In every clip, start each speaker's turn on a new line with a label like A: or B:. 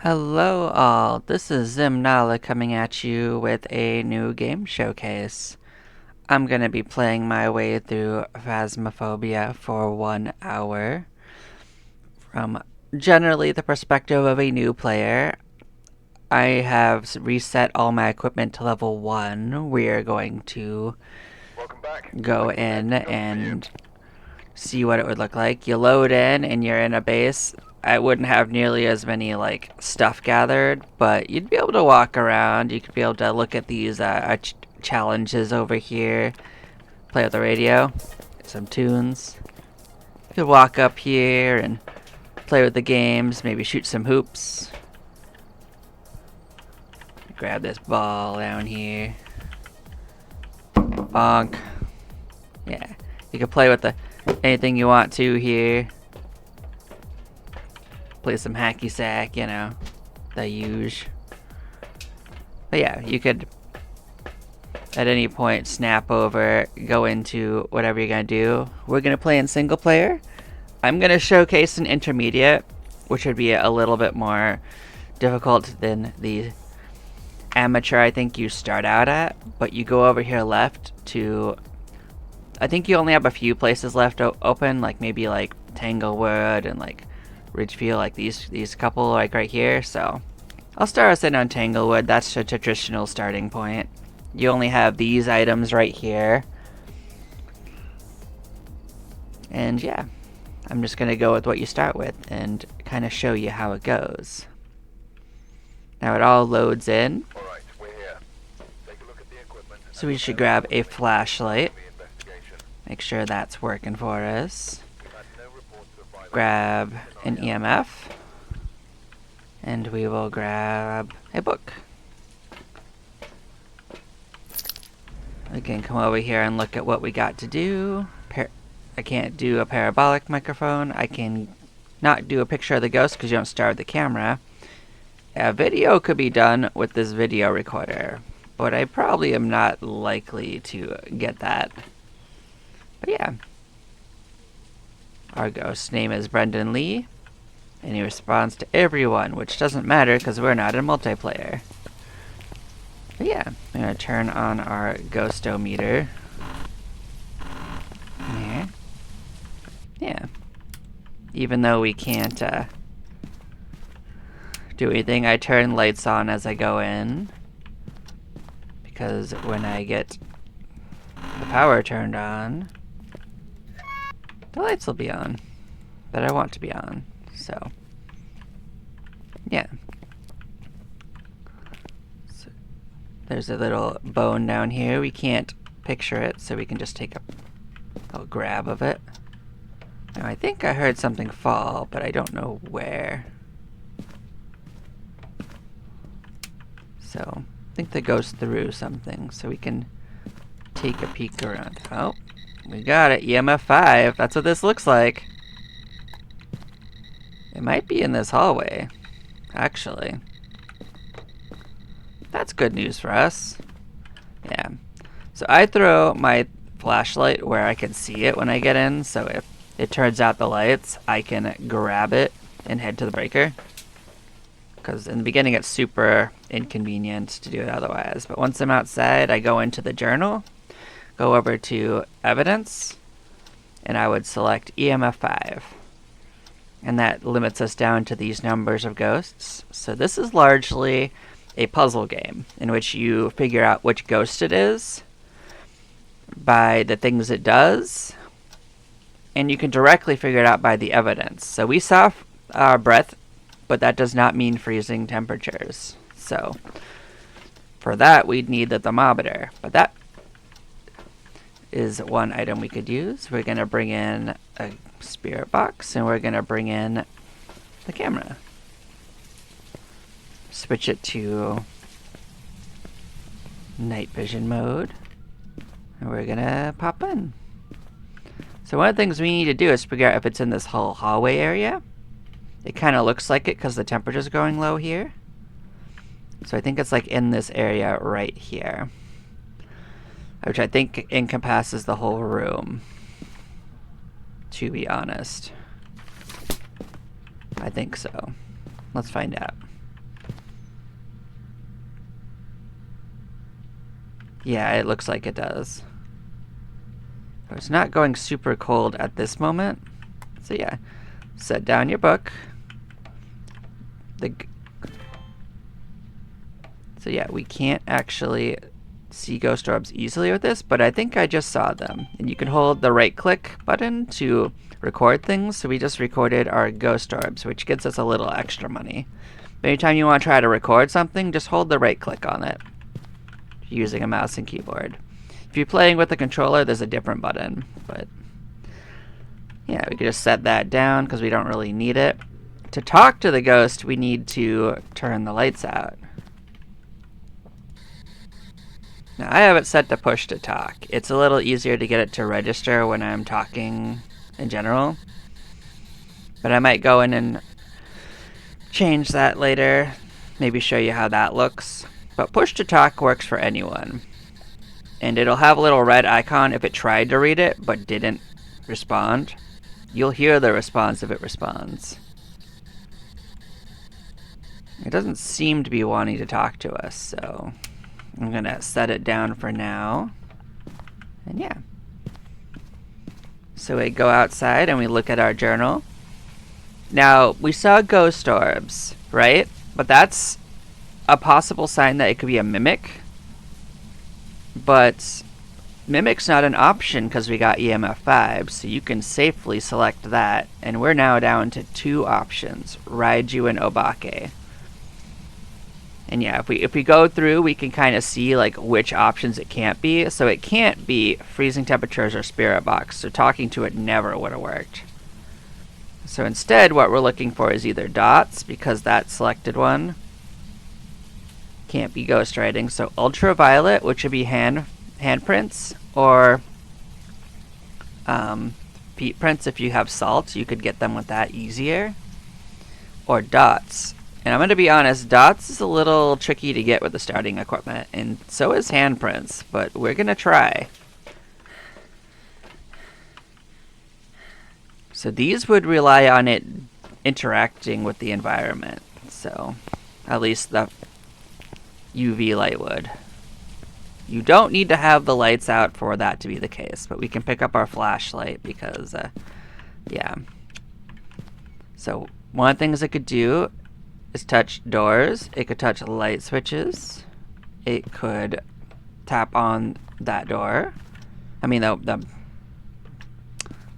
A: Hello all, this is Zimnala coming at you with a new game showcase. I'm going to be playing my way through Phasmophobia for 1 hour from generally the perspective of a new player. I have reset all my equipment to level 1. We are going to go in and see what it would look like. You load in and you're in a base. I wouldn't have nearly as many like stuff gathered, but you'd be able to walk around. You could be able to look at these challenges over here, play with the radio, some tunes. You could walk up here and play with the games, maybe shoot some hoops. Grab this ball down here. Bonk. Yeah, you can play with anything you want to here. Play some hacky sack, you know, the usual. But yeah, you could at any point snap over, go into whatever you're gonna do. We're gonna play in single player. I'm gonna showcase an intermediate, which would be a little bit more difficult than the amateur I think you start out at. But you go over here left to, I think you only have a few places left open, like maybe like Tanglewood and like Ridgefield, like these couple like right here. So I'll start us in on Tanglewood. That's a traditional starting point. You only have these items right here. And yeah, I'm just gonna go with what you start with and kind of show you how it goes. Now it all loads in.
B: Alright, we're here. Take a look at the equipment.
A: So we should grab a flashlight. Make sure that's working for us. Grab an EMF. And we will grab a book. We can come over here and look at what we got to do. I can't do a parabolic microphone. I can not do a picture of the ghost because you don't start the camera. A video could be done with this video recorder, but I probably am not likely to get that. But yeah. Our ghost's name is Brendan Lee, and he responds to everyone, which doesn't matter because we're not in multiplayer. But yeah, I'm gonna turn on our ghostometer. There. Yeah. Even though we can't do anything, I turn lights on as I go in, because when I get the power turned on, the lights will be on that I want to be on. So yeah. So there's a little bone down here. We can't picture it, so we can just take a little grab of it. Now I think I heard something fall, but I don't know where. So I think that goes through something, so we can take a peek around. Oh, we got it. EMF 5. That's what this looks like. It might be in this hallway, actually. That's good news for us. Yeah. So I throw my flashlight where I can see it when I get in, so if it turns out the lights, I can grab it and head to the breaker. Because in the beginning it's super inconvenient to do it otherwise. But once I'm outside, I go into the journal, go over to evidence, and I would select EMF 5. And that limits us down to these numbers of ghosts. So this is largely a puzzle game in which you figure out which ghost it is by the things it does, and you can directly figure it out by the evidence. So we saw our breath, but that does not mean freezing temperatures. So for that, we'd need the thermometer, but that is one item we could use. We're going to bring in a spirit box, and we're going to bring in the camera. Switch it to night vision mode, and we're going to pop in. So one of the things we need to do is figure out if it's in this whole hallway area. It kind of looks like it because the temperature's going low here. So I think it's like in this area right here, which I think encompasses the whole room, to be honest. I think so. Let's find out. Yeah, it looks like it does. It's not going super cold at this moment. So yeah, set down your book. So yeah, we can't actually see ghost orbs easily with this, but I think I just saw them. And you can hold the right click button to record things. So we just recorded our ghost orbs, which gets us a little extra money. But anytime you want to try to record something, just hold the right click on it using a mouse and keyboard. If you're playing with a controller, there's a different button, but yeah, we could just set that down because we don't really need it. To talk to the ghost, we need to turn the lights out. Now, I have it set to push to talk. It's a little easier to get it to register when I'm talking in general. But I might go in and change that later. Maybe show you how that looks. But push to talk works for anyone. And it'll have a little red icon if it tried to read it but didn't respond. You'll hear the response if it responds. It doesn't seem to be wanting to talk to us, so I'm gonna set it down for now. And yeah. So we go outside and we look at our journal. Now, we saw ghost orbs, right? But that's a possible sign that it could be a mimic. But mimic's not an option because we got EMF 5, so you can safely select that. And we're now down to 2 options, Raiju and Obake. And yeah, if we go through, we can kind of see like which options it can't be. So it can't be freezing temperatures or spirit box. So talking to it never would have worked. So instead, what we're looking for is either dots, because that selected one can't be ghostwriting. So ultraviolet, which would be handprints, or feet prints if you have salt. You could get them with that easier. Or dots. And I'm going to be honest, dots is a little tricky to get with the starting equipment, and so is handprints, but we're going to try. So these would rely on it interacting with the environment, so at least the UV light would. You don't need to have the lights out for that to be the case, but we can pick up our flashlight because, yeah. So one of the things it could do is touch doors. It could touch light switches. It could tap on that door. I mean, the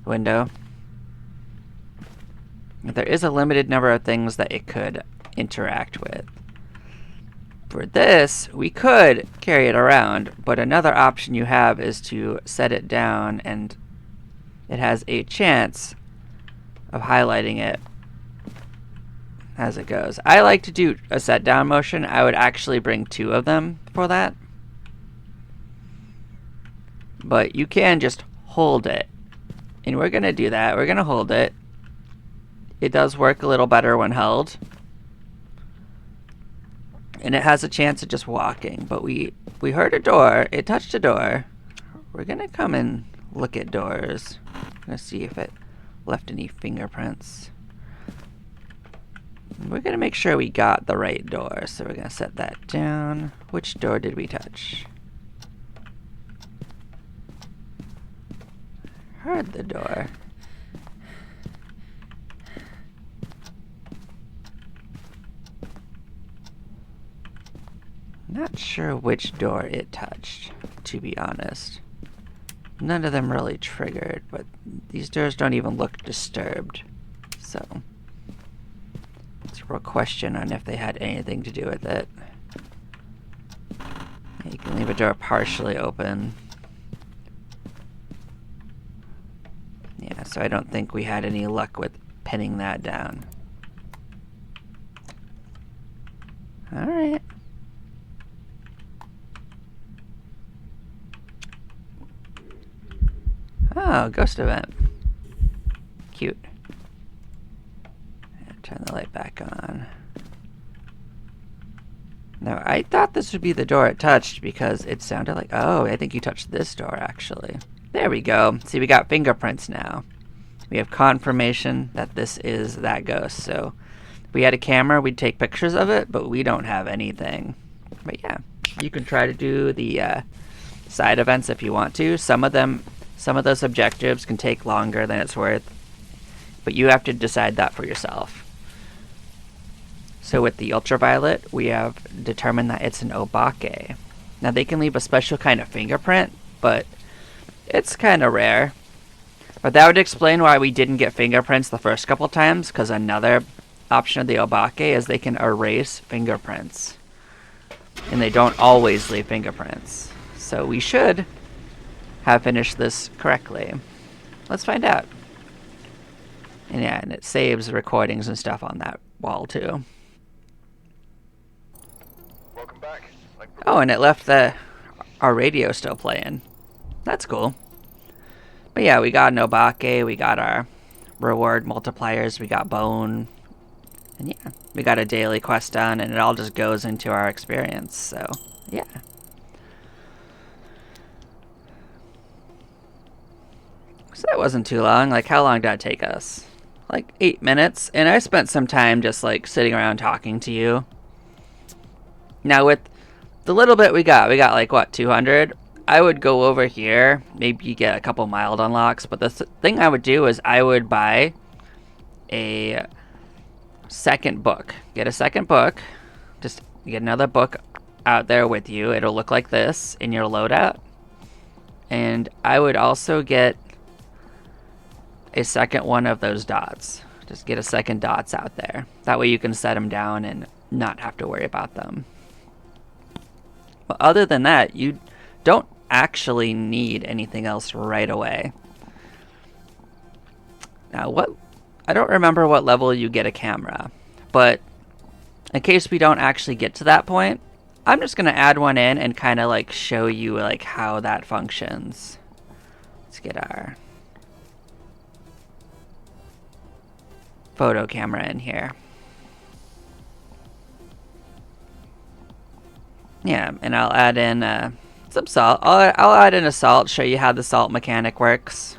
A: window. There is a limited number of things that it could interact with. For this, we could carry it around, but another option you have is to set it down, and it has a chance of highlighting it as it goes. I like to do a set down motion. I would actually bring 2 of them for that. But you can just hold it. And we're going to do that. We're going to hold it. It does work a little better when held. And it has a chance of just walking. But we heard a door. It touched a door. We're going to come and look at doors. I'm going to see if it left any fingerprints. We're going to make sure we got the right door, so we're going to set that down. Which door did we touch? Heard the door. Not sure which door it touched, to be honest. None of them really triggered, but these doors don't even look disturbed, so it's a real question on if they had anything to do with it. You can leave a door partially open. Yeah, so I don't think we had any luck with pinning that down. Alright. Oh, ghost event. Cute. Turn the light back on. Now, I thought this would be the door it touched because it sounded like... Oh, I think you touched this door, actually. There we go. See, we got fingerprints now. We have confirmation that this is that ghost. So, if we had a camera, we'd take pictures of it, but we don't have anything. But yeah, you can try to do the side events if you want to. Some of those objectives can take longer than it's worth, but you have to decide that for yourself. So with the ultraviolet, we have determined that it's an obake. Now they can leave a special kind of fingerprint, but it's kind of rare. But that would explain why we didn't get fingerprints the first couple times, because another option of the obake is they can erase fingerprints. And they don't always leave fingerprints. So we should have finished this correctly. Let's find out. And yeah, and it saves recordings and stuff on that wall too.
B: Welcome back.
A: Oh, and it left our radio still playing. That's cool. But yeah, we got an obake, we got our reward multipliers, we got bone, and yeah, we got a daily quest done, and it all just goes into our experience, so yeah. So that wasn't too long. Like, how long did that take us? Like 8 minutes, and I spent some time just like sitting around talking to you. Now with the little bit we got like what, 200? I would go over here, maybe get a couple mild unlocks, but the thing I would do is I would buy a second book. Get a second book, just get another book out there with you. It'll look like this in your loadout. And I would also get a second one of those dots. Just get a second dots out there. That way you can set them down and not have to worry about them. But other than that, you don't actually need anything else right away. Now, I don't remember what level you get a camera, but in case we don't actually get to that point, I'm just gonna add one in and kind of like show you like how that functions. Let's get our photo camera in here. Yeah, and I'll add in some salt. I'll add in a salt, show you how the salt mechanic works.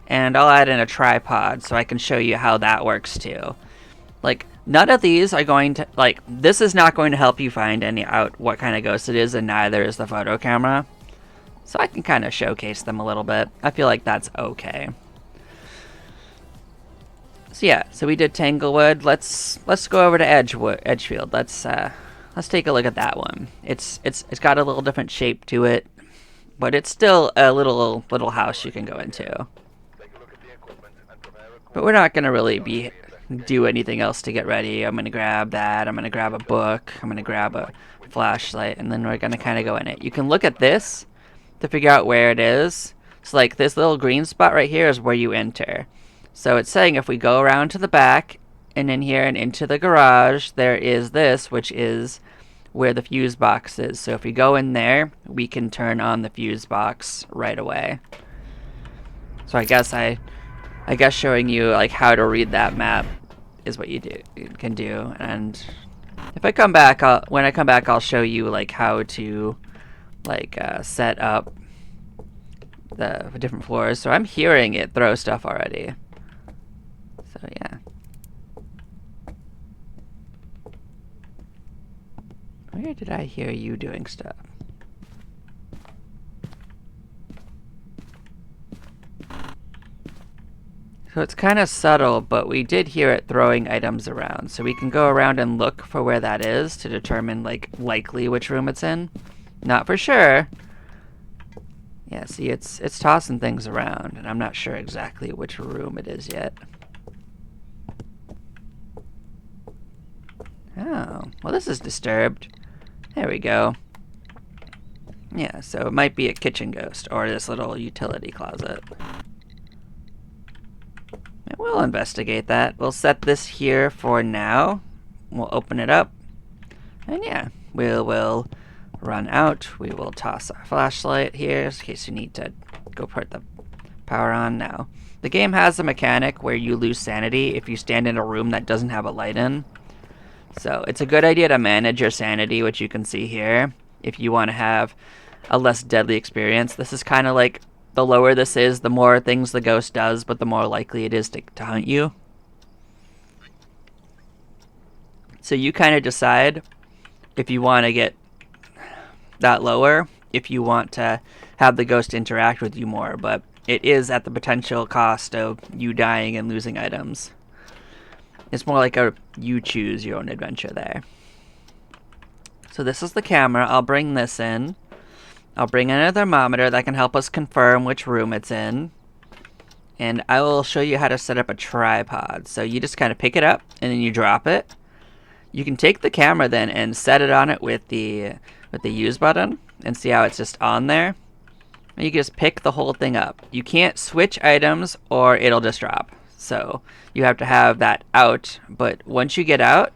A: And I'll add in a tripod so I can show you how that works too. Like, none of these are going to, like, this is not going to help you find out what kind of ghost it is, and neither is the photo camera. So I can kind of showcase them a little bit. I feel like that's okay. So yeah, so we did Tanglewood. Let's go over to Edgefield. Let's take a look at that one. It's got a little different shape to it, but it's still a little house you can go into. But we're not gonna really do anything else to get ready. I'm gonna grab that. I'm gonna grab a book. I'm gonna grab a flashlight, and then we're gonna kind of go in it. You can look at this to figure out where it is. So like this little green spot right here is where you enter. So it's saying if we go around to the back and in here and into the garage, there is this, which is where the fuse box is. So if we go in there, we can turn on the fuse box right away. So I guess showing you like how to read that map is what you can do. And if I come back, when I come back, I'll show you like how to like set up the different floors. So I'm hearing it throw stuff already. So yeah. Where did I hear you doing stuff? So it's kind of subtle, but we did hear it throwing items around. So we can go around and look for where that is to determine like likely which room it's in. Not for sure. Yeah, see, it's tossing things around, and I'm not sure exactly which room it is yet. Oh, well this is disturbed. There we go. Yeah, so it might be a kitchen ghost or this little utility closet. And we'll investigate that. We'll set this here for now. We'll open it up. And yeah, we'll run out. We will toss our flashlight here in case you need to go put the power on now. The game has a mechanic where you lose sanity if you stand in a room that doesn't have a light in. So it's a good idea to manage your sanity, which you can see here, if you want to have a less deadly experience. This is kind of like the lower this is, the more things the ghost does, but the more likely it is to hunt you. So you kind of decide if you want to get that lower, if you want to have the ghost interact with you more, but it is at the potential cost of you dying and losing items. It's more like a you choose your own adventure there. So this is the camera. I'll bring this in. I'll bring in a thermometer that can help us confirm which room it's in. And I will show you how to set up a tripod. So you just kind of pick it up and then you drop it. You can take the camera then and set it on it with the use button and see how it's just on there. And you can just pick the whole thing up. You can't switch items or it'll just drop. So you have to have that out. But once you get out,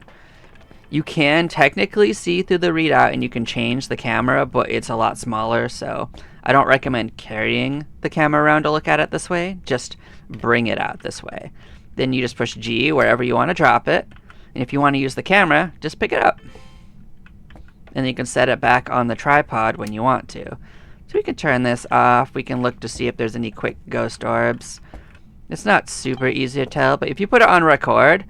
A: you can technically see through the readout and you can change the camera, but it's a lot smaller. So I don't recommend carrying the camera around to look at it this way. Just bring it out this way. Then you just push G wherever you want to drop it. And if you want to use the camera, just pick it up. And you can set it back on the tripod when you want to. So we can turn this off. We can look to see if there's any quick ghost orbs. It's not super easy to tell, but if you put it on record,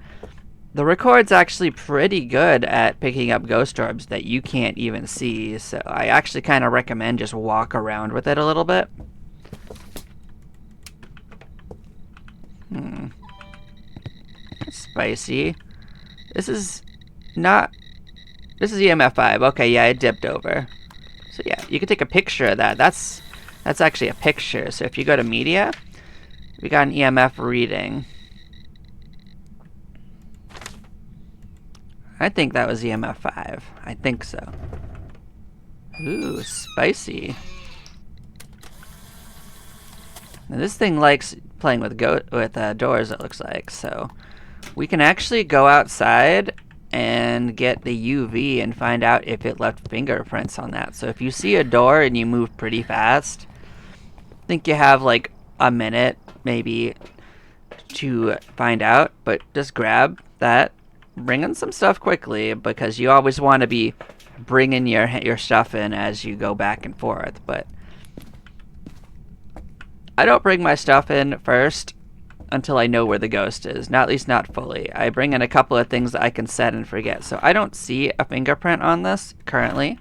A: the record's actually pretty good at picking up ghost orbs that you can't even see. So I actually kind of recommend just walk around with it a little bit. Spicy. This is EMF 5. Okay, yeah, it dipped over. So yeah, you can take a picture of that. That's actually a picture. So if you go to media, we got an EMF reading. I think that was EMF 5. I think so. Ooh, spicy. Now this thing likes playing with doors, it looks like. So we can actually go outside and get the UV and find out if it left fingerprints on that. So if you see a door and you move pretty fast, I think you have like a minute maybe to find out, but just grab that, bring in some stuff quickly, because you always want to be bringing your stuff in as you go back and forth. But I don't bring my stuff in first until I know where the ghost is. At least not fully. I bring in a couple of things that I can set and forget. So I don't see a fingerprint on this currently.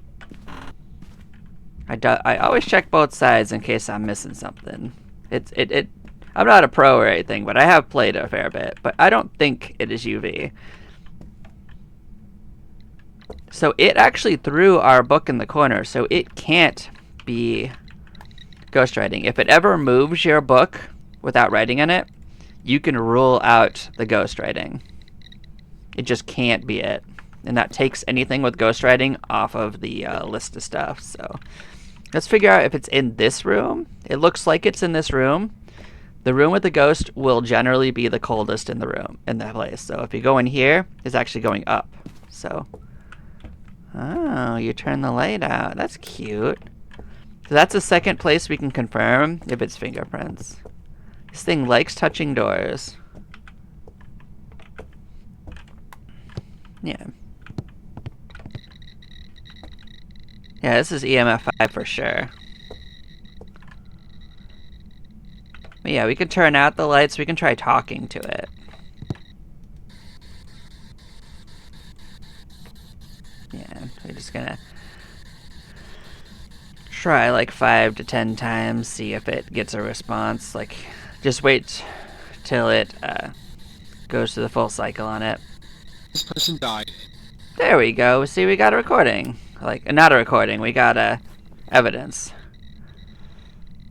A: I always check both sides in case I'm missing something. I'm not a pro or anything, but I have played a fair bit. But I don't think it is UV. So it actually threw our book in the corner, so it can't be ghostwriting. If it ever moves your book without writing in it, you can rule out the ghostwriting. It just can't be it. And that takes anything with ghostwriting off of the list of stuff. So let's figure out if it's in this room. It looks like it's in this room. The room with the ghost will generally be the coldest in the room, in that place. So if you go in here, it's actually going up. So, oh, you turn the light out. That's cute. So that's the second place we can confirm if it's fingerprints. This thing likes touching doors. Yeah. Yeah, this is EMF 5 for sure. But yeah, we can turn out the lights. We can try talking to it. Yeah, we're just gonna try like 5 to 10 times, see if it gets a response. Like, just wait till it goes through the full cycle on it.
C: This person died.
A: There we go. See, we got a recording. Like, not a recording. We got evidence.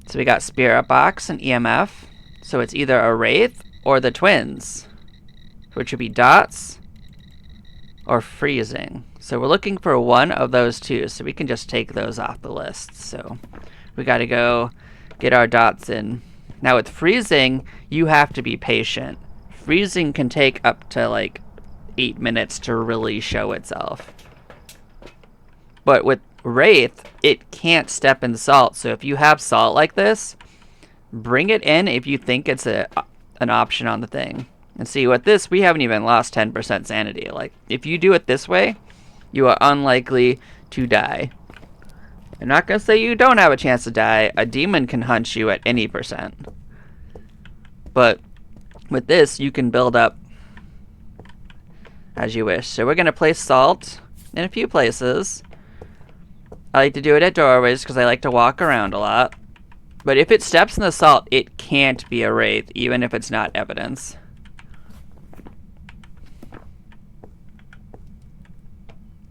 A: So we got Spirit Box and EMF. So it's either a Wraith or the twins, which would be dots or freezing. So we're looking for one of those two. So we can just take those off the list. So we got to go get our dots in. Now with freezing, you have to be patient. Freezing can take up to like 8 minutes to really show itself. But with Wraith, it can't step in salt. So if you have salt like this, bring it in if you think it's an option on the thing. And see, with this, we haven't even lost 10% sanity. Like, if you do it this way, you are unlikely to die. I'm not going to say you don't have a chance to die. A demon can hunt you at any percent. But with this, you can build up as you wish. So we're going to place salt in a few places. I like to do it at doorways because I like to walk around a lot. But if it steps in the salt, it can't be a wraith, even if it's not evidence.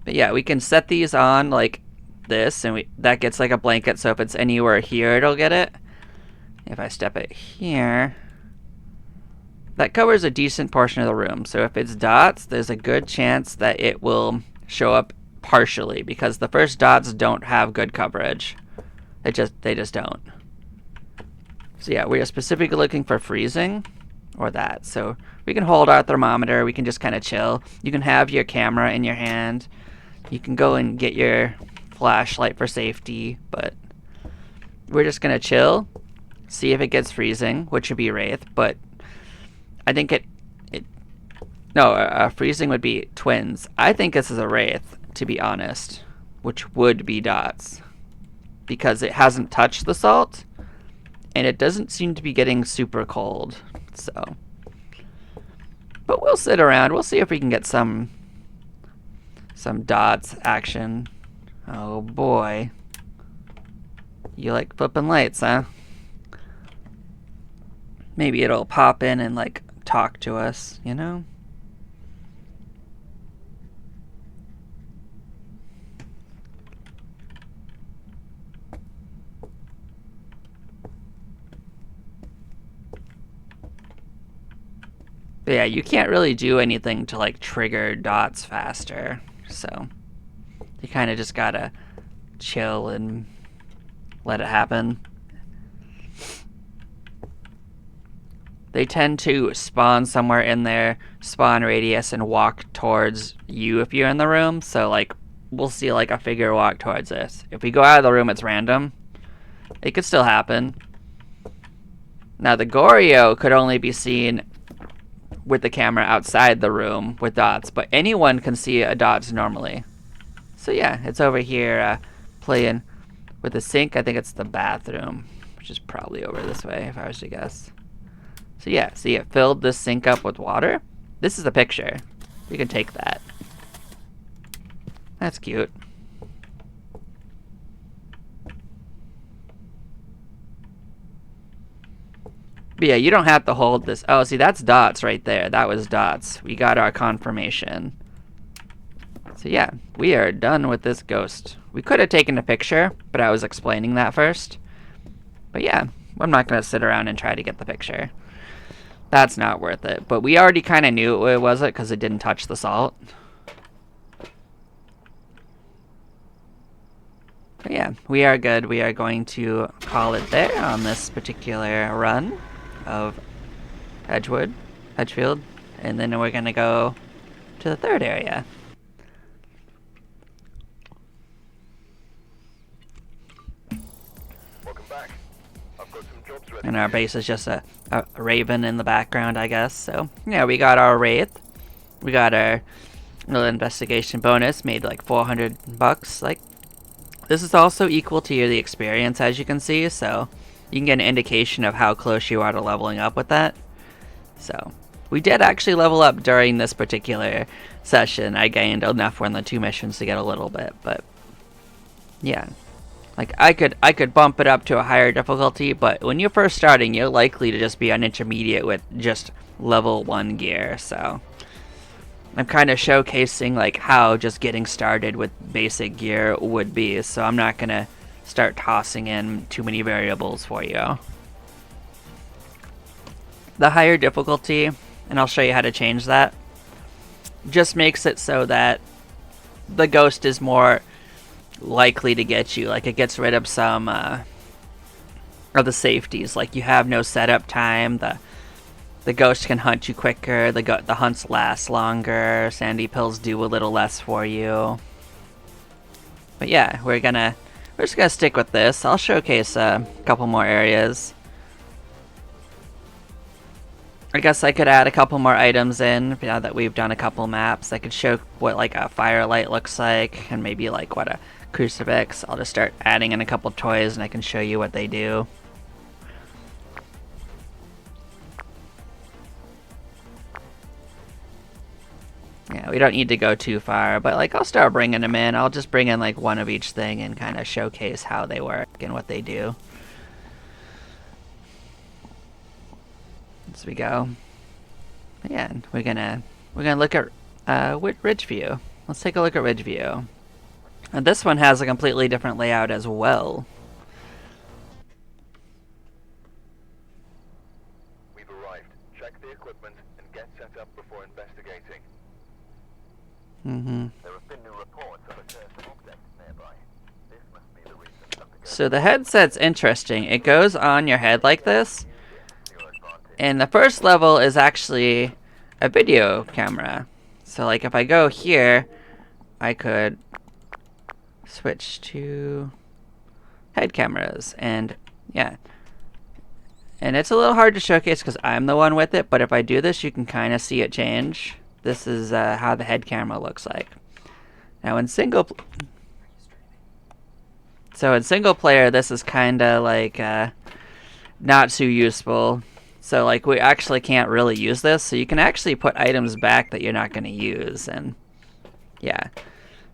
A: But yeah, we can set these on like this, and that gets like a blanket, so if it's anywhere here, it'll get it. If I step it here, that covers a decent portion of the room. So if it's dots, there's a good chance that it will show up partially, because the first dots don't have good coverage. They just don't. So yeah, we are specifically looking for freezing or that. So we can hold our thermometer, we can just kind of chill. You can have your camera in your hand. You can go and get your flashlight for safety, but we're just gonna chill, see if it gets freezing, which would be wraith, but I think freezing would be twins. I think this is a wraith, to be honest, which would be dots, because it hasn't touched the salt, and it doesn't seem to be getting super cold, so. But we'll sit around, we'll see if we can get some dots action. Oh boy. You like flipping lights, huh? Maybe it'll pop in and like talk to us, you know? But yeah, you can't really do anything to like trigger dots faster, so you kind of just gotta chill and let it happen. They tend to spawn somewhere in their spawn radius and walk towards you if you're in the room, so like we'll see like a figure walk towards us. If we go out of the room, it's random. It could still happen. Now the Goryo could only be seen with the camera outside the room with dots, but anyone can see a dots normally. So yeah, it's over here playing with the sink. I think it's the bathroom, which is probably over this way if I was to guess. So yeah, see, it filled this sink up with water. This is a picture. You can take that. That's cute. But yeah, you don't have to hold this. Oh, see, that's dots right there. That was dots. We got our confirmation. So yeah, we are done with this ghost. We could have taken a picture, but I was explaining that first. But yeah, I'm not going to sit around and try to get the picture. That's not worth it. But we already kind of knew it wasn't because it didn't touch the salt. But yeah, we are good. We are going to call it there on this particular run of Edgefield, and then we're gonna go to the third area.
B: Welcome back. I've got some jobs ready.
A: And our base is just a raven in the background, I guess. So yeah, we got our wraith. We got our little investigation bonus, made like $400. Like, this is also equal to the experience, as you can see, so you can get an indication of how close you are to leveling up with that. So we did actually level up during this particular session. I gained enough from the 2 missions to get a little bit, but yeah. Like, I could bump it up to a higher difficulty, but when you're first starting, you're likely to just be on intermediate with just level 1 gear, so I'm kind of showcasing like how just getting started with basic gear would be, so I'm not gonna start tossing in too many variables for you. The higher difficulty, and I'll show you how to change that, just makes it so that the ghost is more likely to get you. Like, it gets rid of some of the safeties, like you have no setup time, the ghost can hunt you quicker, the hunts last longer, sandy pills do a little less for you. But yeah, we're just gonna stick with this. I'll showcase a couple more areas. I guess I could add a couple more items in now that we've done a couple maps. I could show what like a firelight looks like, and maybe like what a crucifix. I'll just start adding in a couple toys and I can show you what they do. Yeah, we don't need to go too far, but like I'll start bringing them in. I'll just bring in like one of each thing and kind of showcase how they work and what they do. As we go. Yeah, we're gonna look at Ridgeview. Let's take a look at Ridgeview. And this one has a completely different layout as well.
B: We've arrived. Check the equipment and get set up before investigating. There have been new reports of a certain object nearby. This must be the reason something goes
A: So the headset's interesting. It goes on your head like this,
B: to your advantage.
A: and the first level is actually a video camera. So like if I go here, I could switch to head cameras, and yeah. And it's a little hard to showcase because I'm the one with it, but if I do this, you can kind of see it change. This is how the head camera looks like. Now in single player, this is kind of like not too useful. So like we actually can't really use this. So you can actually put items back that you're not going to use, and yeah.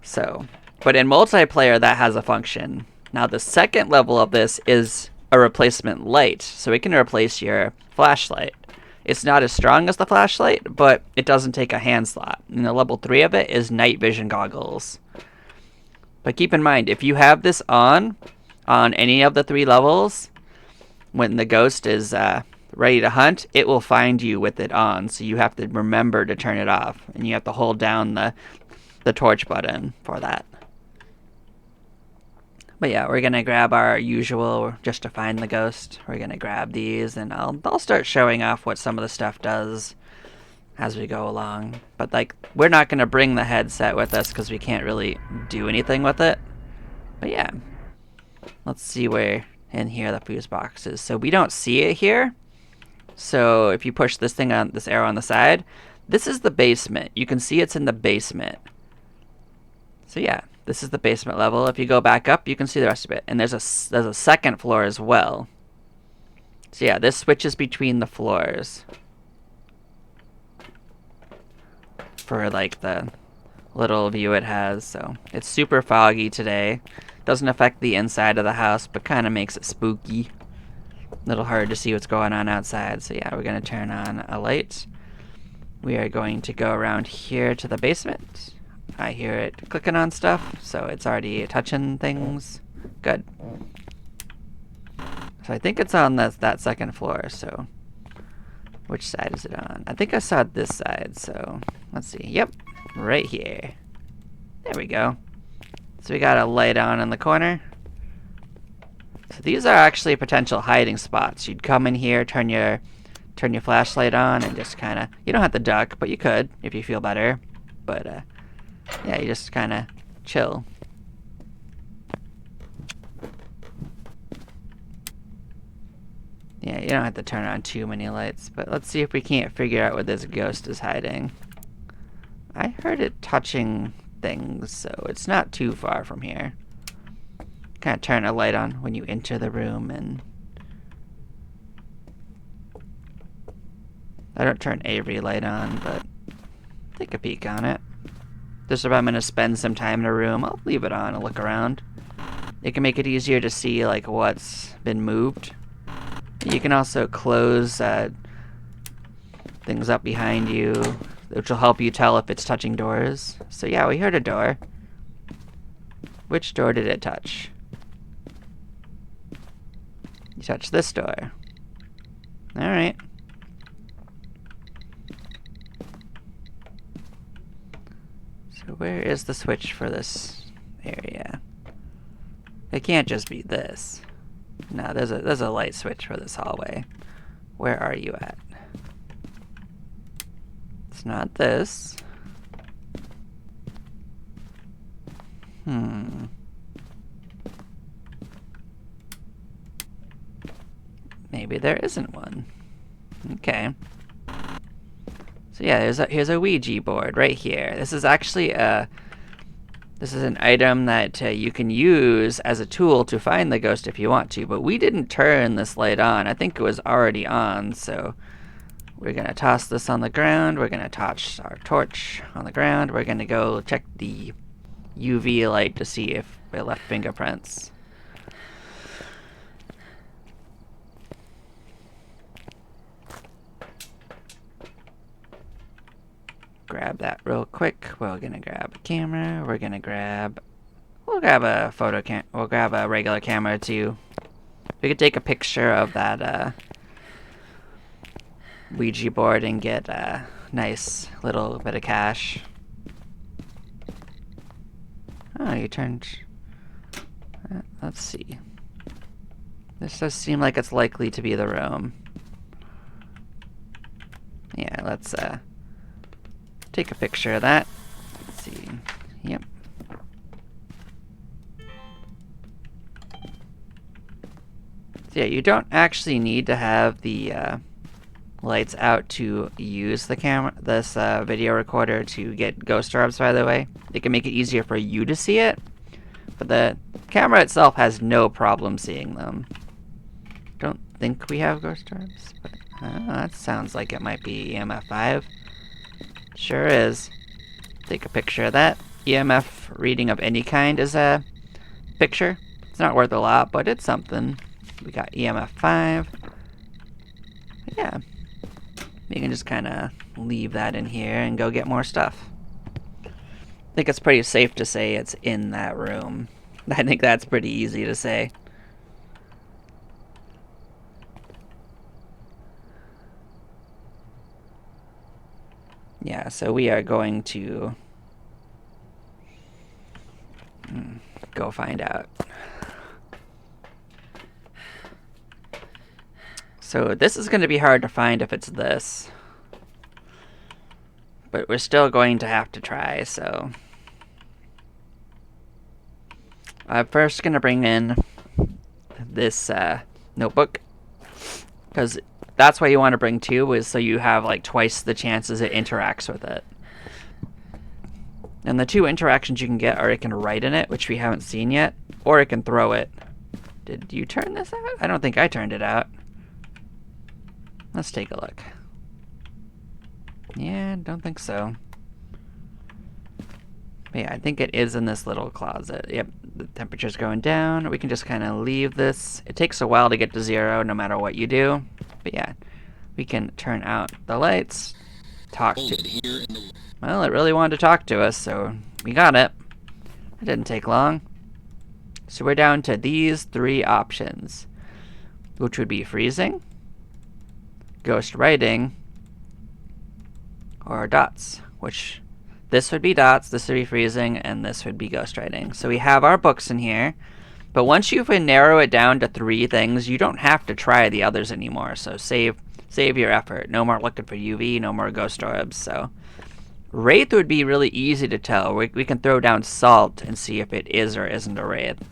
A: So, but in multiplayer, that has a function. Now the second level of this is a replacement light, so it can replace your flashlight. It's not as strong as the flashlight, but it doesn't take a hand slot. And the level 3 of it is night vision goggles. But keep in mind, if you have this on any of the 3 levels, when the ghost is ready to hunt, it will find you with it on. So you have to remember to turn it off, and you have to hold down the torch button for that. But yeah, we're gonna grab our usual just to find the ghost. We're gonna grab these, and I'll start showing off what some of the stuff does as we go along. But like, we're not gonna bring the headset with us because we can't really do anything with it. But yeah, let's see where in here the fuse box is. So we don't see it here. So if you push this thing on this arrow on the side, this is the basement. You can see it's in the basement. So yeah, this is the basement level. If you go back up, you can see the rest of it. And there's a second floor as well. So yeah, this switches between the floors for like the little view it has. So it's super foggy today. Doesn't affect the inside of the house, but kind of makes it spooky. A little hard to see what's going on outside. So yeah, we're gonna turn on a light. We are going to go around here to the basement. I hear it clicking on stuff, so it's already touching things. Good. So I think it's on that second floor, so which side is it on? I think I saw this side, so let's see. Yep, right here. There we go. So we got a light on in the corner. So these are actually potential hiding spots. You'd come in here, turn your flashlight on, and just kind of, you don't have to duck, but you could if you feel better. But yeah, you just kind of chill. Yeah, you don't have to turn on too many lights, but let's see if we can't figure out where this ghost is hiding. I heard it touching things, so it's not too far from here. Kind of turn a light on when you enter the room, and I don't turn every light on, but take a peek on it. Just if I'm going to spend some time in a room, I'll leave it on and look around. It can make it easier to see like what's been moved. You can also close things up behind you, which will help you tell if it's touching doors. So yeah, we heard a door. Which door did it touch? You touched this door. Alright. So where is the switch for this area? It can't just be this. No, there's a light switch for this hallway. Where are you at? It's not this. Maybe there isn't one. Okay. So yeah, here's a Ouija board right here. This is actually this is an item that you can use as a tool to find the ghost if you want to, but we didn't turn this light on. I think it was already on, so We're going to toss this on the ground. We're going to toss our torch on the ground. We're going to go check the UV light to see if it left fingerprints. Grab that real quick. We're going to grab a camera. We'll grab a we'll grab a regular camera too. We could take a picture of that Ouija board and get a nice little bit of cash. Oh, you turned... let's see. This does seem like it's likely to be the room. Yeah, let's take a picture of that. Let's see. Yep. So yeah, you don't actually need to have the lights out to use the camera, this video recorder to get ghost orbs, by the way. It can make it easier for you to see it, but the camera itself has no problem seeing them. Don't think we have ghost orbs, but that sounds like it might be EMF 5. Sure is. Take a picture of that. EMF reading of any kind is a picture. It's not worth a lot, but it's something. We got EMF 5. Yeah. You can just kind of leave that in here and go get more stuff. I think it's pretty safe to say it's in that room. I think that's pretty easy to say. Yeah, so we are going to go find out. So this is going to be hard to find if it's this. But we're still going to have to try, so... I'm first going to bring in this notebook. Because that's what you want to bring too, is so you have like twice the chances it interacts with it. And the two interactions you can get are it can write in it, which we haven't seen yet, or it can throw it. Did you turn this out? I don't think I turned it out. Let's take a look. Yeah, don't think so. But yeah, I think it is in this little closet. Yep, the temperature's going down. We can just kind of leave this. It takes a while to get to 0 no matter what you do. But yeah, we can turn out the lights. Talk to... Well, it really wanted to talk to us, so we got it. It didn't take long. So we're down to these 3 options, which would be freezing, ghost writing, or dots, which this would be dots, this would be freezing, and this would be ghost writing. So we have our books in here, but once you can narrow it down to 3 things, you don't have to try the others anymore. So save your effort. No more looking for UV, no more ghost orbs. So wraith would be really easy to tell. We can throw down salt and see if it is or isn't a wraith.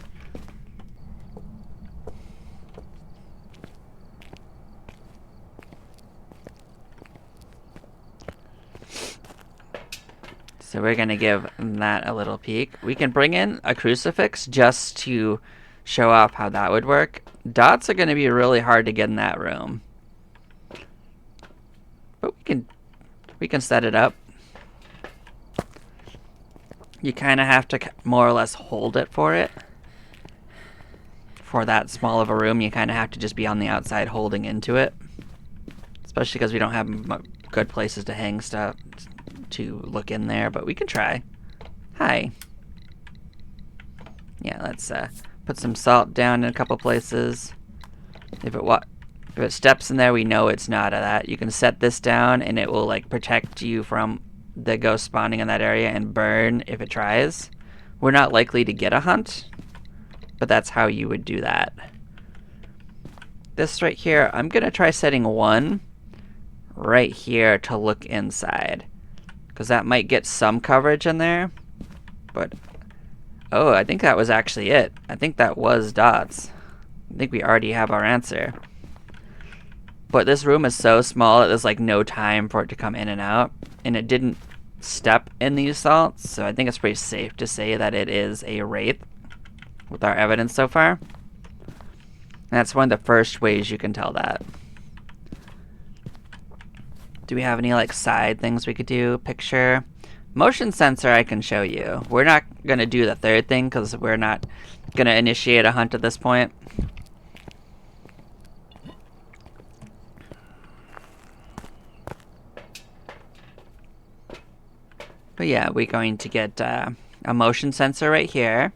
A: So we're going to give that a little peek. We can bring in a crucifix just to show off how that would work. Dots are going to be really hard to get in that room. But we can set it up. You kind of have to more or less hold it for it. For that small of a room, you kind of have to just be on the outside holding into it. Especially because we don't have good places to hang stuff to look in there, but we can try. Hi. Yeah, let's put some salt down in a couple places. If it steps in there, we know it's not that. You can set this down and it will like protect you from the ghost spawning in that area and burn if it tries. We're not likely to get a hunt, but that's how you would do that. This right here, I'm gonna try setting 1 right here to look inside, because that might get some coverage in there. But oh, I think that was actually it. I think that was dots. I think we already have our answer. But this room is so small that there's like no time for it to come in and out, and it didn't step in these salts, so I think it's pretty safe to say that it is a wraith with our evidence so far. And that's one of the first ways you can tell that. Do we have any like side things we could do? Picture. Motion sensor I can show you. We're not going to do the third thing because we're not going to initiate a hunt at this point. But yeah, we're going to get a motion sensor right here.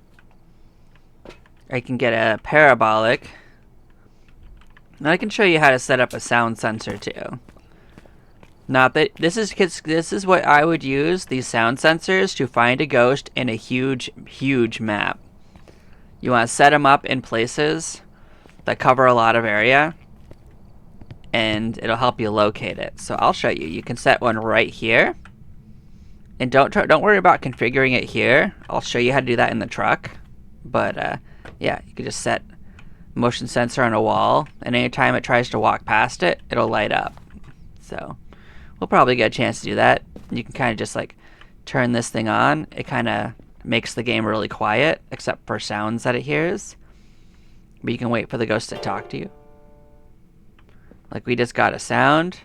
A: I can get a parabolic. And I can show you how to set up a sound sensor too. Not that this is what I would use, these sound sensors, to find a ghost in a huge map. You want to set them up in places that cover a lot of area, and it'll help you locate it. So I'll show you. You can set one right here, and don't worry about configuring it here. I'll show you how to do that in the truck. But yeah, you can just set motion sensor on a wall, and anytime it tries to walk past it, it'll light up. So we'll probably get a chance to do that. You can kind of just like turn this thing on. It kind of makes the game really quiet, except for sounds that it hears. But you can wait for the ghost to talk to you. Like we just got a sound,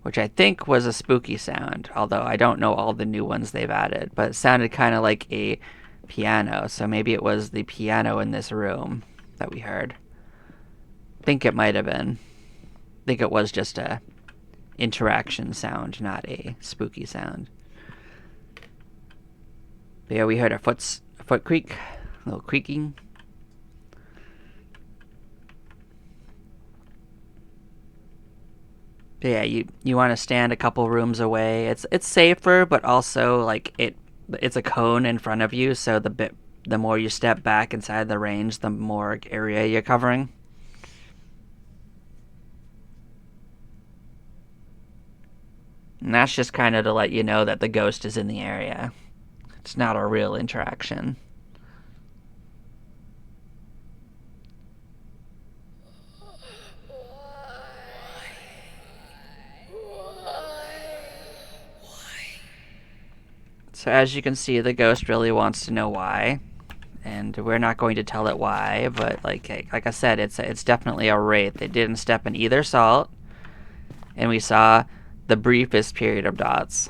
A: which I think was a spooky sound, although I don't know all the new ones they've added. But it sounded kind of like a piano, so maybe it was the piano in this room that we heard. I think it might have been. I think it was just a interaction sound, not a spooky sound. But yeah, we heard a foot creak, a little creaking. But yeah, you want to stand a couple rooms away. It's safer, but also like it's a cone in front of you, so the more you step back inside the range, the more area you're covering. And that's just kind of to let you know that the ghost is in the area. It's not a real interaction. So as you can see, the ghost really wants to know why, and we're not going to tell it why. But like I said, it's definitely a wraith. They didn't step in either salt, and we saw the briefest period of dots.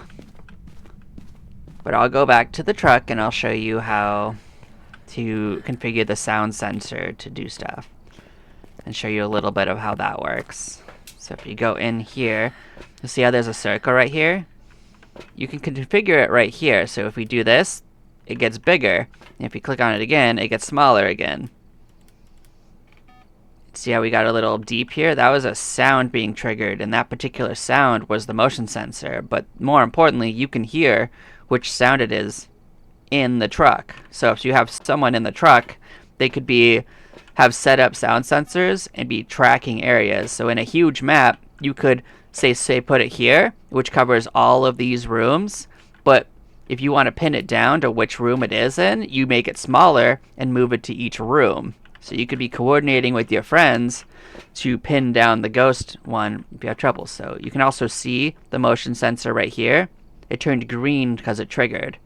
A: But I'll go back to the truck and I'll show you how to configure the sound sensor to do stuff, and show you a little bit of how that works. So if you go in here, you'll see how there's a circle right here. You can configure it right here. So if we do this, it gets bigger. And if you click on it again, it gets smaller again. See how we got a little deep here? That was a sound being triggered, and that particular sound was the motion sensor. But more importantly, you can hear which sound it is in the truck. So if you have someone in the truck, they could have set up sound sensors and be tracking areas. So in a huge map, you could say put it here, which covers all of these rooms. But if you want to pin it down to which room it is in, you make it smaller and move it to each room. So you could be coordinating with your friends to pin down the ghost one if you have trouble. So you can also see the motion sensor right here. It turned green because it triggered.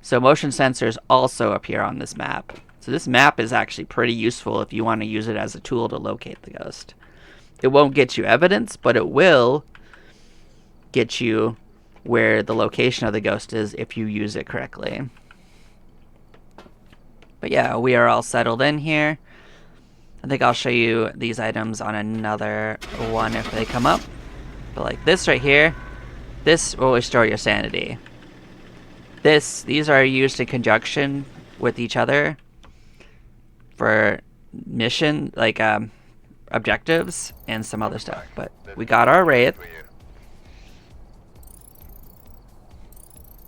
A: So motion sensors also appear on this map. So this map is actually pretty useful if you want to use it as a tool to locate the ghost. It won't get you evidence, but it will get you where the location of the ghost is if you use it correctly. But yeah, we are all settled in here. I think I'll show you these items on another one if they come up. But like this right here, this will restore your sanity. These are used in conjunction with each other for mission, like objectives and some other stuff. But we got our wraith.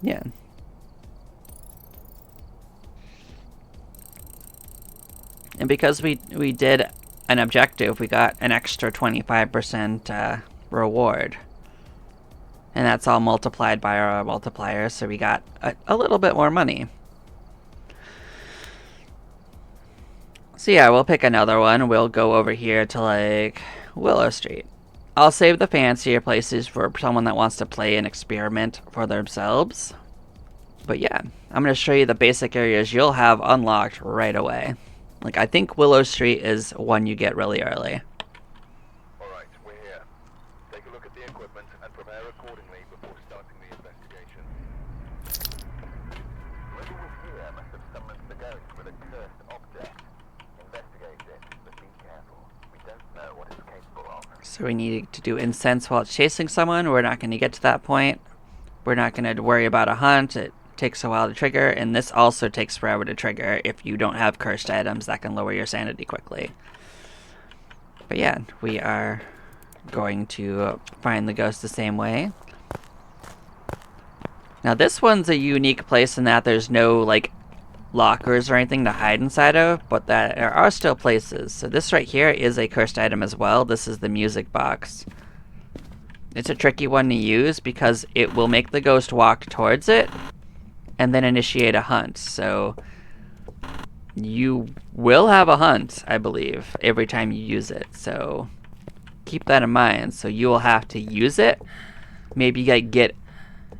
A: Yeah. And because we did an objective, we got an extra 25% reward. And that's all multiplied by our multiplier, so we got a little bit more money. So yeah, we'll pick another one. We'll go over here to like Willow Street. I'll save the fancier places for someone that wants to play and experiment for themselves. But yeah, I'm going to show you the basic areas you'll have unlocked right away. Like, I think Willow Street is one you get really early.
B: Alright, we're here. Take a look at the equipment and prepare a
A: So we need to do incense while it's chasing someone. We're not going to get to that point. We're not going to worry about a hunt. It takes a while to trigger, and this also takes forever to trigger if you don't have cursed items that can lower your sanity quickly. But yeah, we are going to find the ghost the same way. Now this one's a unique place in that there's no like lockers or anything to hide inside of, but that there are still places. So this right here is a cursed item as well. This is the music box. It's a tricky one to use because it will make the ghost walk towards it and then initiate a hunt. So you will have a hunt, I believe, every time you use it. So keep that in mind. So you will have to use it. Maybe get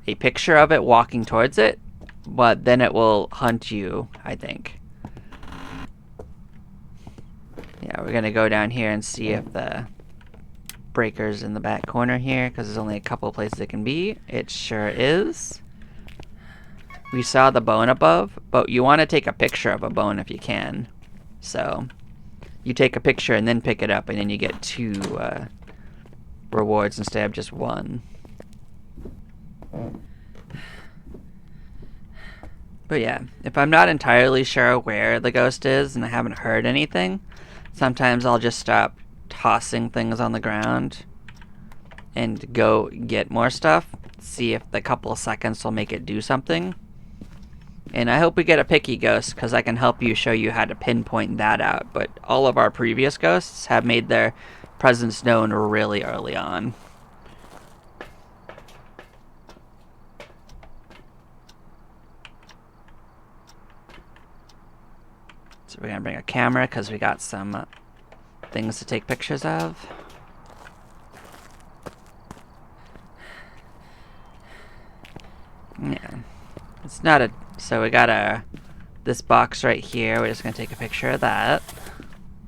A: a picture of it walking towards it, but then it will hunt you, I think. Yeah, we're gonna go down here and see if the breaker's in the back corner here, because there's only a couple places it can be. It sure is. We saw the bone above, but you want to take a picture of a bone if you can. So you take a picture and then pick it up, and then you get 2 rewards instead of just 1. But yeah, if I'm not entirely sure where the ghost is and I haven't heard anything, sometimes I'll just stop tossing things on the ground and go get more stuff, see if the couple of seconds will make it do something. And I hope we get a picky ghost, because I can help you show you how to pinpoint that out. But all of our previous ghosts have made their presence known really early on. So we're going to bring a camera because we got some things to take pictures of. Yeah. It's not a... So we got this box right here. We're just going to take a picture of that.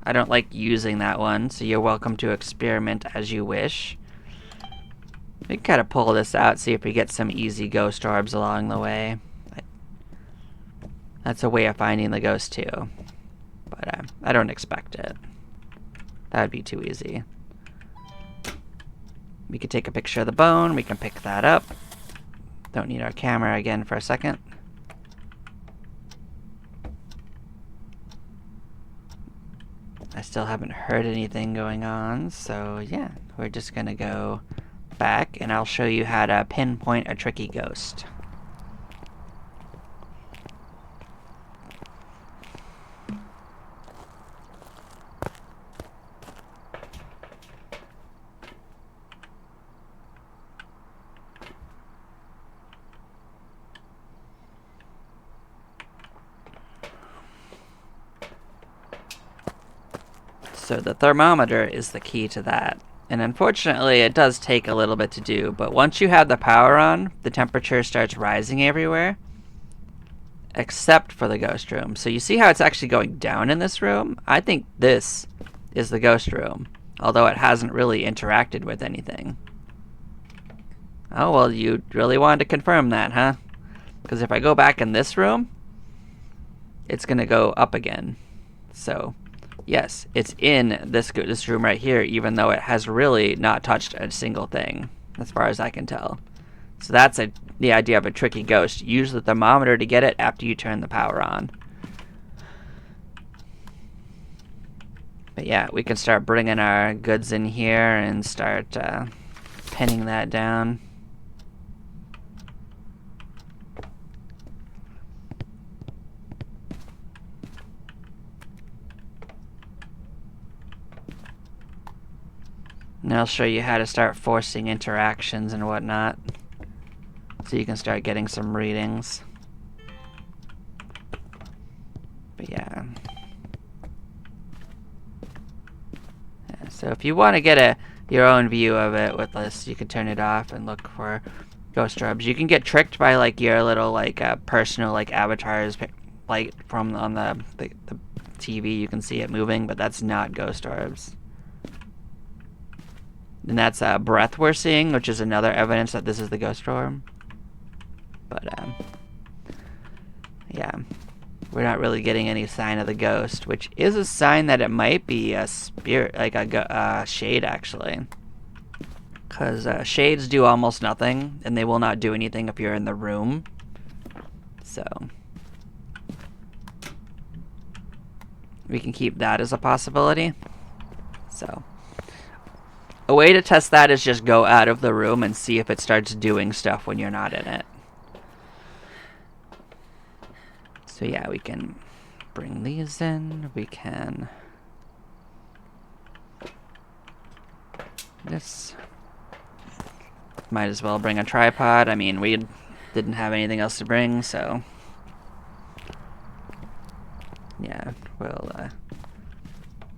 A: I don't like using that one, so you're welcome to experiment as you wish. We can kind of pull this out, see if we get some easy ghost orbs along the way. That's a way of finding the ghost too. But I don't expect it. That would be too easy. We could take a picture of the bone. We can pick that up. Don't need our camera again for a second. I still haven't heard anything going on, so yeah, we're just gonna go back and I'll show you how to pinpoint a tricky ghost. So the thermometer is the key to that. And unfortunately, it does take a little bit to do, but once you have the power on, the temperature starts rising everywhere, except for the ghost room. So you see how it's actually going down in this room? I think this is the ghost room, although it hasn't really interacted with anything. Oh, well, you really wanted to confirm that, huh? Because if I go back in this room, it's going to go up again. So... yes, it's in this room right here, even though it has really not touched a single thing, as far as I can tell. So that's the idea of a tricky ghost. Use the thermometer to get it after you turn the power on. But yeah, we can start bringing our goods in here and start pinning that down. And I'll show you how to start forcing interactions and whatnot, so you can start getting some readings. But yeah. So if you want to get your own view of it with this, you can turn it off and look for ghost orbs. You can get tricked by like your little like personal like avatars, like from on the TV. You can see it moving, but that's not ghost orbs. And that's breath we're seeing, which is another evidence that this is the ghost orb. But, yeah. We're not really getting any sign of the ghost, which is a sign that it might be a spirit, like a shade, actually. Because shades do almost nothing, and they will not do anything if you're in the room. So we can keep that as a possibility. So a way to test that is just go out of the room and see if it starts doing stuff when you're not in it. So yeah, we can bring these in. We can... This... Might as well bring a tripod. I mean, we didn't have anything else to bring, so... Yeah, we'll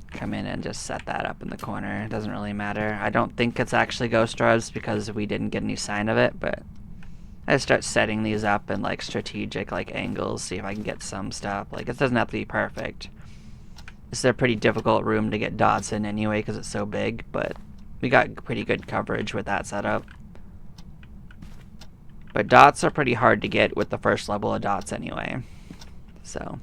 A: come in and just set that up in the corner. It doesn't really matter. I don't think it's actually ghost orbs because we didn't get any sign of it, but I just start setting these up in like strategic like angles, see if I can get some stuff. Like, it doesn't have to be perfect. This is a pretty difficult room to get dots in anyway because it's so big, but we got pretty good coverage with that setup. But dots are pretty hard to get with the first level of dots anyway. So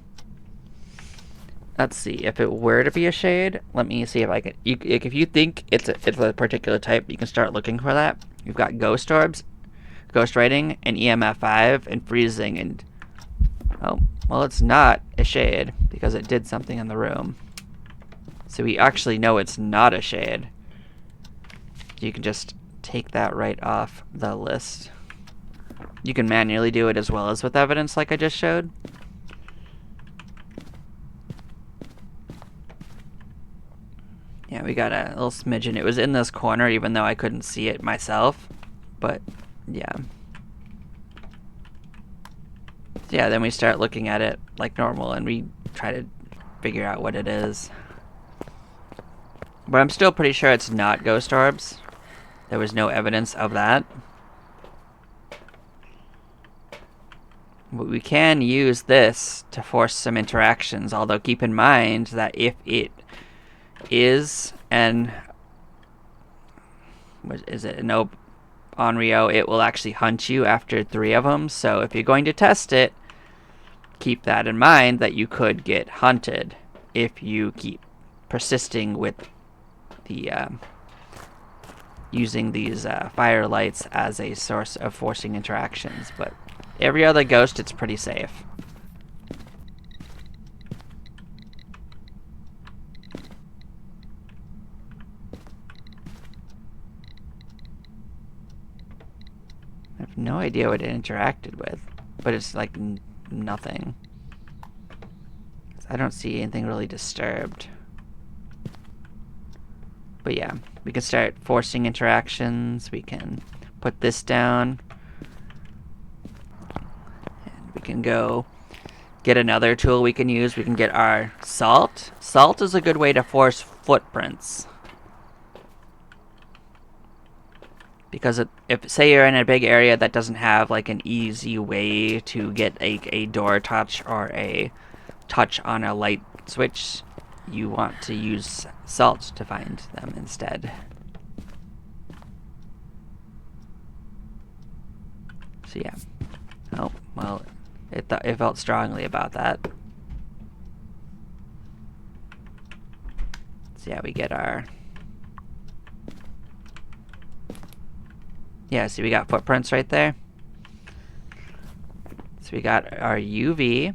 A: let's see, if it were to be a shade, let me see if I can... if you think it's a particular type, you can start looking for that. You've got ghost orbs, ghost writing, and EMF 5, and freezing, and... Oh, well, it's not a shade, because it did something in the room. So we actually know it's not a shade. You can just take that right off the list. You can manually do it as well as with evidence like I just showed. Yeah, we got a little smidgen. It was in this corner even though I couldn't see it myself. But, yeah. Yeah, then we start looking at it like normal and we try to figure out what it is. But I'm still pretty sure it's not ghost orbs. There was no evidence of that. But we can use this to force some interactions, although keep in mind that if it is an... what is it? An Onryo, it will actually hunt you after 3 of them. So if you're going to test it, keep that in mind that you could get hunted if you keep persisting with the using these firelights as a source of forcing interactions. But every other ghost, it's pretty safe. I have no idea what it interacted with, but it's like nothing. I don't see anything really disturbed. But yeah, we can start forcing interactions. We can put this down. And we can go get another tool we can use. We can get our salt. Salt is a good way to force footprints. Because if, say you're in a big area that doesn't have like an easy way to get a door touch or a touch on a light switch, you want to use salt to find them instead. So yeah. Oh, well, it felt strongly about that. So yeah, we get our... Yeah, see, we got footprints right there. So we got our UV.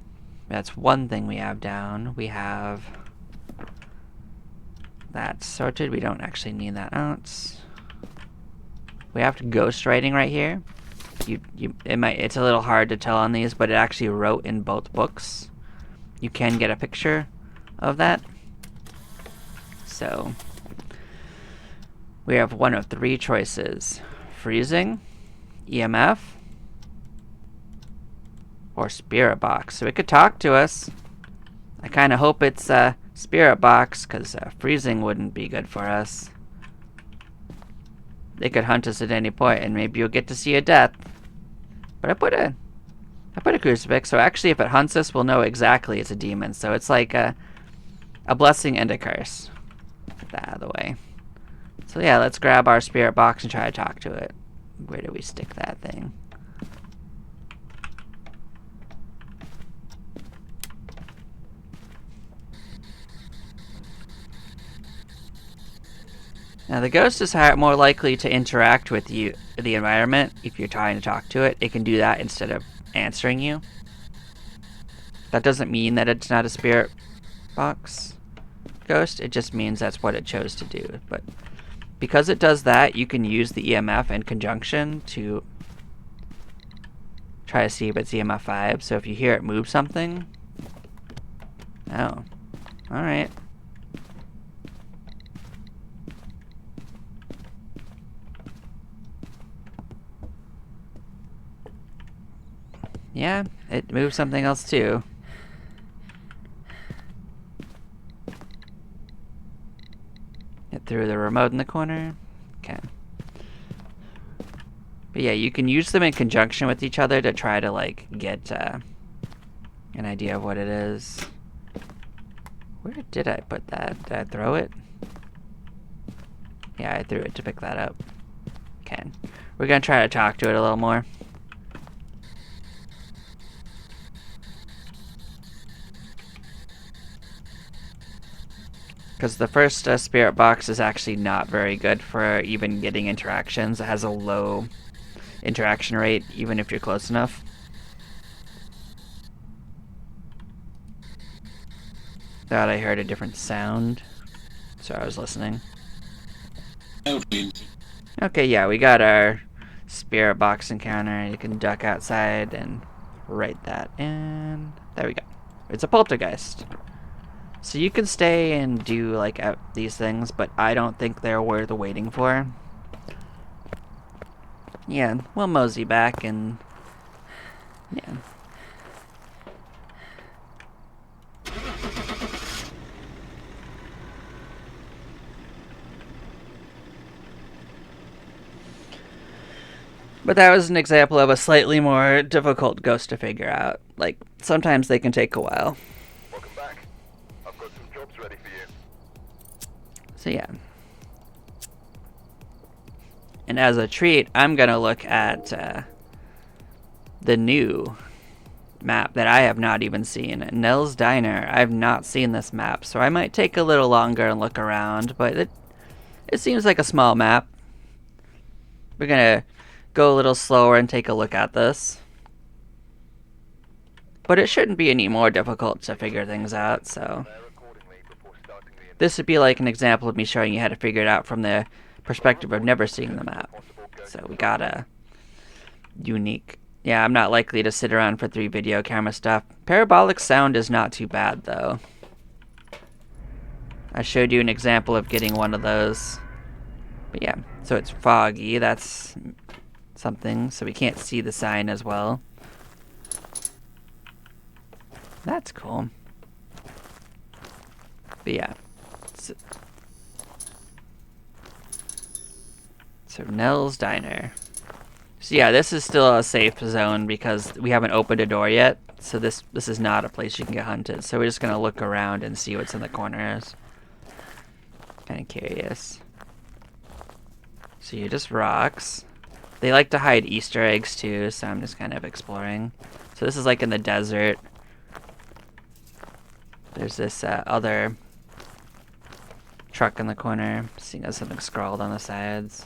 A: That's one thing we have down. We have that sorted. We don't actually need that out. We have ghost writing right here. It's a little hard to tell on these, but it actually wrote in both books. You can get a picture of that. So we have one of 3 choices: freezing, EMF, or spirit box. So it could talk to us. I kind of hope it's spirit box, because freezing wouldn't be good for us. They could hunt us at any point, and maybe you'll get to see a death. But I put a crucifix, so actually if it hunts us, we'll know exactly it's a demon. So it's like a blessing and a curse. Get that out of the way. So yeah, let's grab our spirit box and try to talk to it. Where do we stick that thing? Now the ghost is more likely to interact with you, the environment, if you're trying to talk to it. It can do that instead of answering you. That doesn't mean that it's not a spirit box ghost. It just means that's what it chose to do. But because it does that, you can use the EMF in conjunction to try to see if it's EMF 5. So if you hear it move something... Oh. Alright. Yeah, it moved something else too. It threw the remote in the corner. Okay. But yeah, you can use them in conjunction with each other to try to like get an idea of what it is. Where did I put that? Did I throw it? Yeah, I threw it to pick that up. Okay. We're gonna try to talk to it a little more. Because the first spirit box is actually not very good for even getting interactions. It has a low interaction rate, even if you're close enough. Thought I heard a different sound, so I was listening. Okay, yeah, we got our spirit box encounter. You can duck outside and write that, and there we go. It's a poltergeist. So you can stay and do like these things, but I don't think they're worth waiting for. Yeah, we'll mosey back and yeah. But that was an example of a slightly more difficult ghost to figure out. Like, sometimes they can take a while.
B: Welcome back. I've got some jobs ready for you.
A: So yeah. And as a treat, I'm gonna look at the new map that I have not even seen. Nell's Diner. I've not seen this map, so I might take a little longer and look around, but it seems like a small map. We're gonna go a little slower and take a look at this. But it shouldn't be any more difficult to figure things out, so... This would be like an example of me showing you how to figure it out from the perspective of never seeing the map. So we got a unique... Yeah, I'm not likely to sit around for 3 video camera stuff. Parabolic sound is not too bad, though. I showed you an example of getting one of those. But yeah, so it's foggy, that's something, so we can't see the sign as well. That's cool. But yeah. So Nell's Diner. So yeah, this is still a safe zone because we haven't opened a door yet. So this is not a place you can get hunted. So we're just gonna look around and see what's in the corners. Kinda curious. So you're just rocks. They like to hide Easter eggs too, so I'm just kind of exploring. So this is like in the desert. There's this other truck in the corner. Seeing as something scrawled on the sides.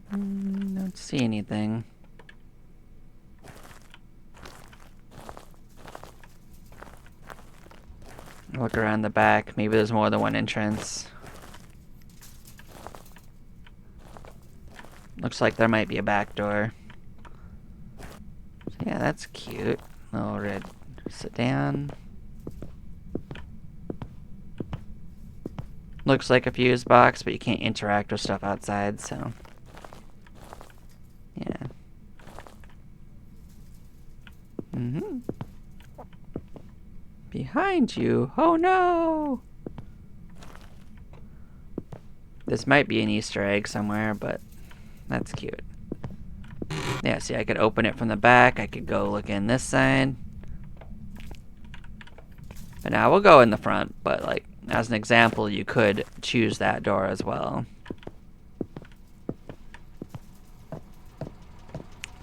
A: Don't see anything. Look around the back. Maybe there's more than one entrance. Looks like there might be a back door. Yeah, that's cute. Little red sedan. Looks like a fuse box, but you can't interact with stuff outside, so... Yeah. Behind you! Oh no! This might be an Easter egg somewhere, but that's cute. Yeah, see, I could open it from the back. I could go look in this side. But now we'll go in the front, but like, as an example, you could choose that door as well.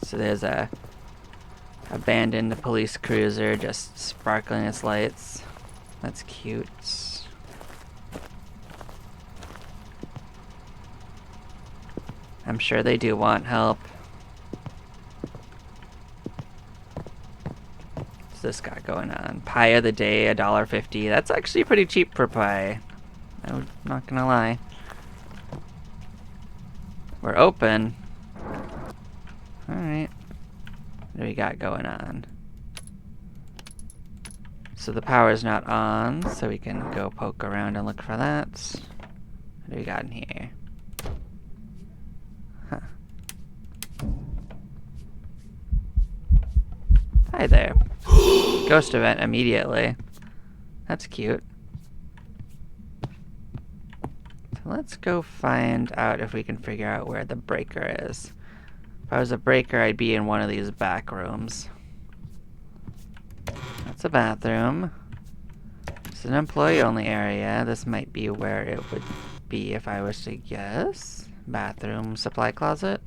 A: So there's a abandoned police cruiser just sparkling its lights. That's cute. I'm sure they do want help. What's this got going on? Pie of the day, $1.50. That's actually pretty cheap for pie. I'm not gonna lie. We're open. Alright. What do we got going on? So the power's not on, so we can go poke around and look for that. What do we got in here? Huh. Hi there. Ghost event immediately. That's cute. So let's go find out if we can figure out where the breaker is. If I was a breaker, I'd be in one of these back rooms. That's a bathroom. It's an employee-only area. This might be where it would be if I was to guess. Bathroom supply closet.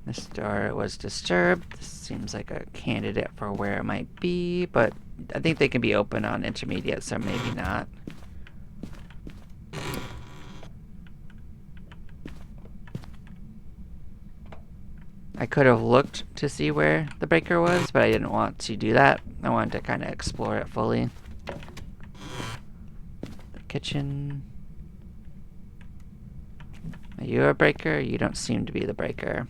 A: This door was disturbed. This seems like a candidate for where it might be, but I think they can be open on intermediate, so maybe not. I could have looked to see where the breaker was, but I didn't want to do that. I wanted to kind of explore it fully. The kitchen. Are you a breaker? You don't seem to be the breaker.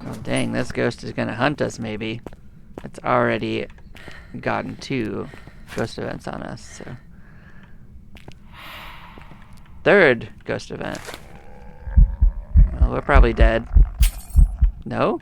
A: Oh, dang, this ghost is gonna hunt us, maybe. It's already gotten 2 ghost events on us, so. 3rd ghost event. Well, we're probably dead. No?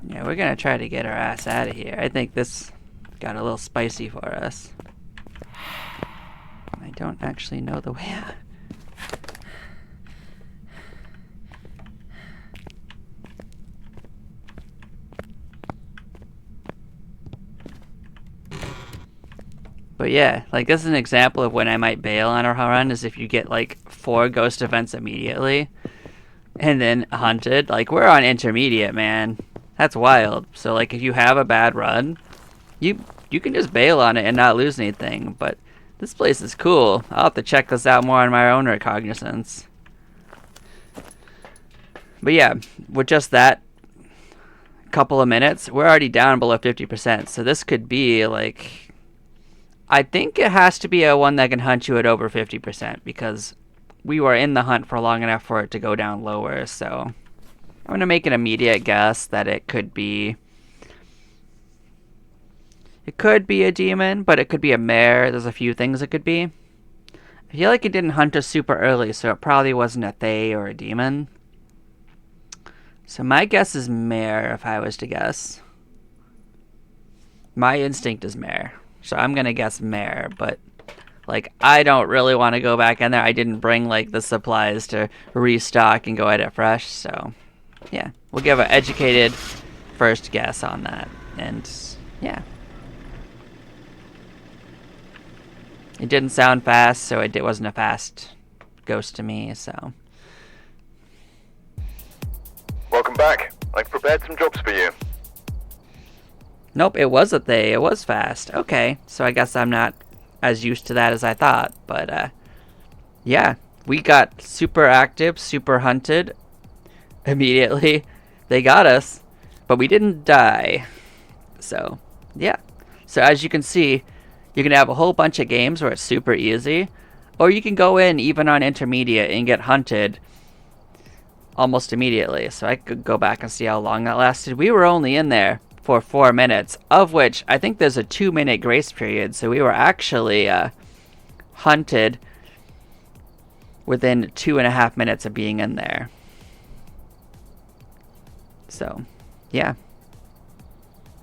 A: Yeah, we're gonna try to get our ass out of here. I think this got a little spicy for us. I don't actually know the way out. But yeah, like this is an example of when I might bail on a run, is if you get like 4 ghost events immediately and then hunted. Like we're on intermediate, man. That's wild. So like if you have a bad run, you can just bail on it and not lose anything. But this place is cool. I'll have to check this out more on my own recognizance. But yeah, with just that couple of minutes, we're already down below 50%. So this could be like, I think it has to be a one that can hunt you at over 50% because we were in the hunt for long enough for it to go down lower. So I'm going to make an immediate guess that it could be a demon, but it could be a mare. There's a few things it could be. I feel like it didn't hunt us super early, so it probably wasn't a Thay or a demon. So my guess is mare if I was to guess. My instinct is mare. So I'm going to guess mare, but like I don't really want to go back in there. I didn't bring like the supplies to restock and go at it fresh, so yeah, we'll give an educated first guess on that. And yeah, it didn't sound fast, so it wasn't a fast ghost to me. So
B: Welcome back. I've prepared some jobs for you.
A: nope, it was a Thay. It was fast. Okay, so I guess I'm not as used to that as I thought. But yeah, we got super active, super hunted. Immediately they got us, but we didn't die. So yeah, so as you can see, you can have a whole bunch of games where it's super easy, or you can go in even on intermediate and get hunted almost immediately. So I could go back and see how long that lasted. We were only in there for 4 minutes, of which I think there's a 2-minute grace period, so we were actually hunted within 2.5 minutes of being in there. So, yeah.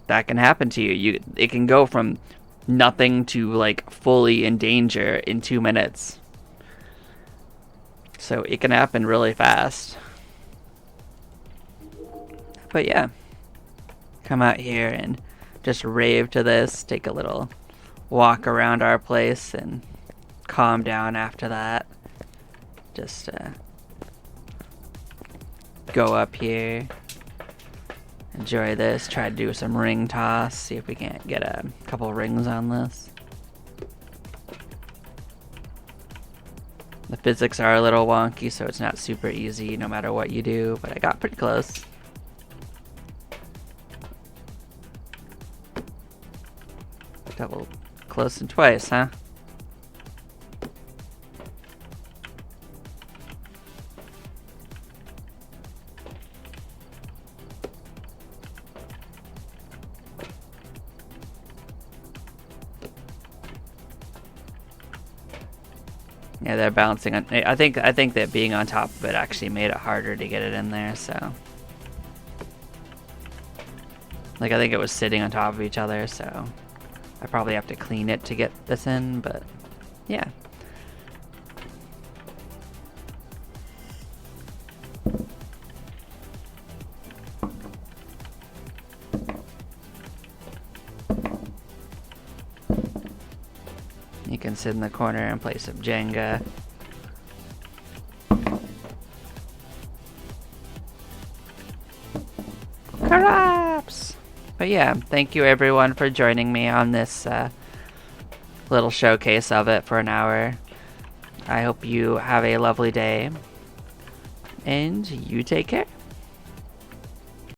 A: That can happen to you. It can go from nothing to like fully in danger in 2 minutes. So it can happen really fast. But yeah, come out here and just rave to this, take a little walk around our place and calm down after that. Just go up here, enjoy this, try to do some ring toss, see if we can't get a couple rings on this. The physics are a little wonky, so it's not super easy no matter what you do, but I got pretty close. Double close and twice, huh? Yeah, they're bouncing on. I think that being on top of it actually made it harder to get it in there. So, like, I think it was sitting on top of each other. So, I probably have to clean it to get this in. But yeah. You can sit in the corner and play some Jenga. Collapse! But yeah, thank you everyone for joining me on this little showcase of it for an hour. I hope you have a lovely day. And you take care.